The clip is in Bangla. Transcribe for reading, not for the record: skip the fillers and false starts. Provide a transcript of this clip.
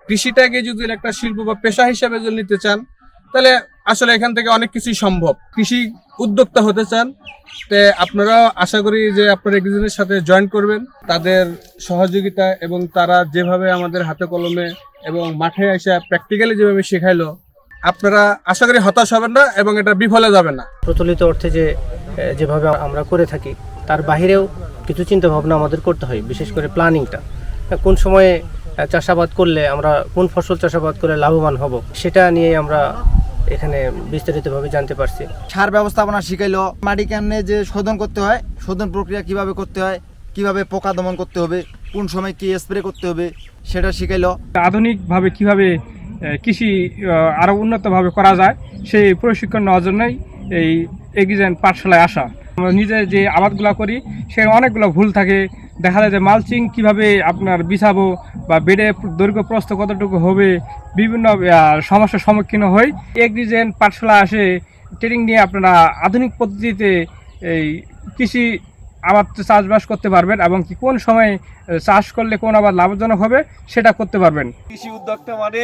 কৃষিটাকে যদি একটা শিল্প বা পেশা হিসাবে যদি নিতে চান, তাহলে আসলে এখান থেকে অনেক কিছুই সম্ভব। কৃষি উদ্যোক্তা হতে চান, তে আপনারা আশা করি যে আপনারা এগ্রিজেনের সাথে জয়েন করবেন। তাদের সহযোগিতা এবং তারা যেভাবে আমাদের হাতে কলমে এবং মাঠে এসে প্র্যাকটিক্যালি যেভাবে শেখাইলো, আপনারা আশা করি হতাশ হবেন না এবং এটা বিফলে যাবে না। প্রচলিত অর্থে যেভাবে আমরা করে থাকি তার বাহিরেও কিছু চিন্তা ভাবনা আমাদের করতে হয়, বিশেষ করে প্ল্যানিংটা। কোন সময়ে চাষাবাদ করলে আমরা কোন ফসল চাষাবাদ করে লাভবান হব, সেটা নিয়ে আমরা এখানে বিস্তারিতভাবে জানতে পারছি। সার ব্যবস্থাপনা শিখাইলো, মাটি কেমনে যে শোধন করতে হয়, শোধন প্রক্রিয়া কিভাবে করতে হয়, কিভাবে পোকা দমন করতে হবে, কোন সময় কি স্প্রে করতে হবে সেটা শিখাইলো। আধুনিকভাবে কিভাবে কৃষি আরও উন্নতভাবে করা যায় সেই প্রশিক্ষণ নেওয়ার জন্যই এই এগ্রিজেন পাঠশালায় আসা। আমরা নিজে যে আবাদগুলো করি সেখানে অনেকগুলো ভুল থাকে। দেখা যায় যে মালচিং কিভাবে আপনার বিছাবো বা বেডে দৈর্ঘ্য প্রস্থ কতটুকু হবে, বিভিন্ন সমস্যার সম্মুখীন হই। এগ্রিজেন পাঠশালা আসে ট্রেনিং নিয়ে আপনারা আধুনিক পদ্ধতিতে এই কৃষি আবাদ চাষবাস করতে পারবেন এবং কি কোন সময় চাষ করলে কোন আবাদ লাভজনক হবে সেটা করতে পারবেন। কৃষি উদ্যোক্তা মানে